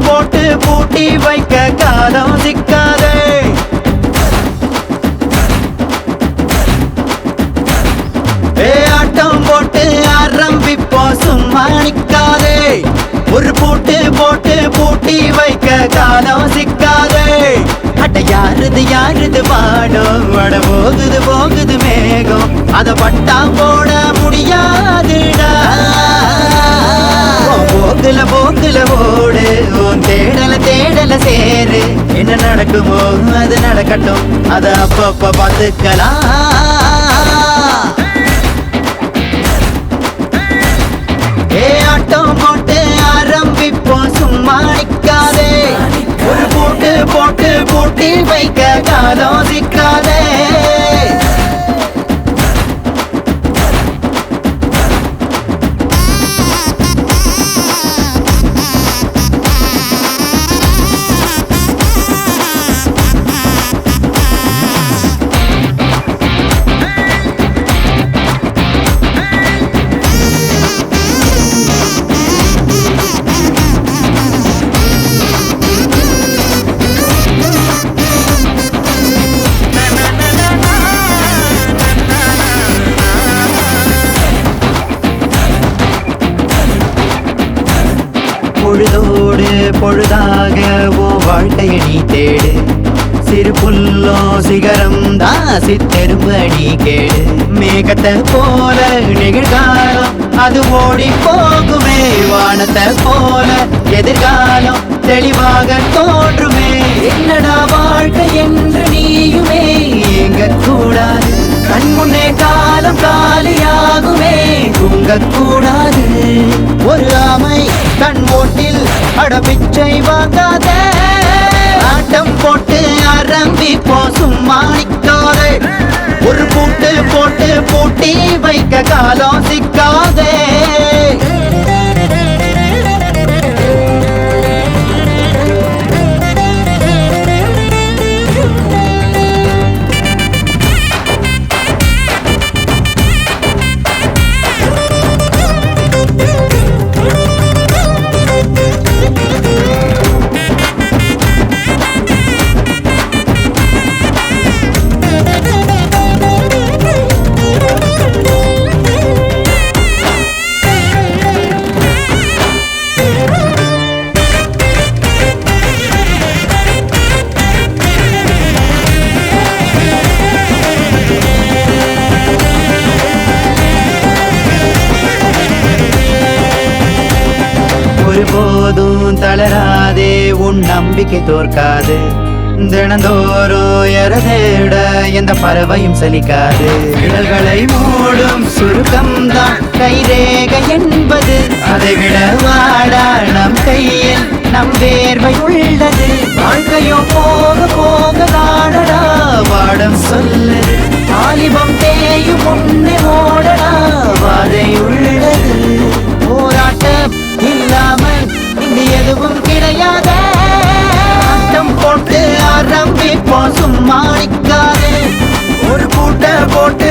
போட்டு பூட்டி வைக்க காலம் சிக்காதே. ஆட்டம் போட்டு ஆரம்பிப்போம் சும்மா நிக்காதே. ஒரு பூட்டு போட்டு பூட்டி வைக்க காலம் சிக்காதே. அட யாருது பாடம் வட போகுது போகுது மேகம் அத பட்டா போட முடியாதுடா. போக்குல ஓடு உன் தேடல சேரு. என்ன நடக்குமோ அது நடக்கட்டும் அத அப்பப்ப பார்த்துக்கலாம். ஆட்டம் போட்டு ஆரம்பிப்போம் சும்மா நிக்காதே. ஒரு பூட்டு போட்டு பூட்டி வைக்க காலம் சிக்காதே. பொழுதோடு பொழுதாக ஓ வாழ்க்கையை நீ தேடு. சிறு புல்லோ சிகரம் தாசி தெரும்படி கேடு. மேகத்தை போல நிகழ்காலம் அது ஓடி போகுமே. வானத்தை போல எதிர்காலம் தெளிவாக தோன்றுமே. என்னடா வாழ்க்கை என்று நீயுமே எங்க கூடாது. கண் முன்னே காலம் காலியாகுமே தூங்கக்கூடாது. ஒரு ஆமை கண் ஓட்டில் அடபிச்சை வாங்காத. ஆட்டம் போட்டு ஆரம்பிப்போம் சும்மா நிக்காதே. ஒரு பூட்டு போட்டு பூட்டி வைக்க காலம் சிக்காதே. ஒருபோதும் தளராதே உன் நம்பிக்கை தோற்காது. தினந்தோறும் எரதேட எந்த பறவையும் சலிக்காது. இடர்களை மூடும் சுருக்கம்தான் கைரேகை என்பது. அதை விட வாடா நம் கையில் நம் வேர்வை உள்ளது. வாழ்க்கையோ போக போக தாடடா பாடம் சொல்லுது. வாலிபம் தேயும் முன்னே ஓடடா வாதை உள்ளது. போராட்டம் இல்லாமல் இங்கு எதுவும் கிடையாத. ஆட்டம் போட்டு ஆரம்பிப்போம் சும்மா நிக்காதே. ஒரு பூட்டை போட்டு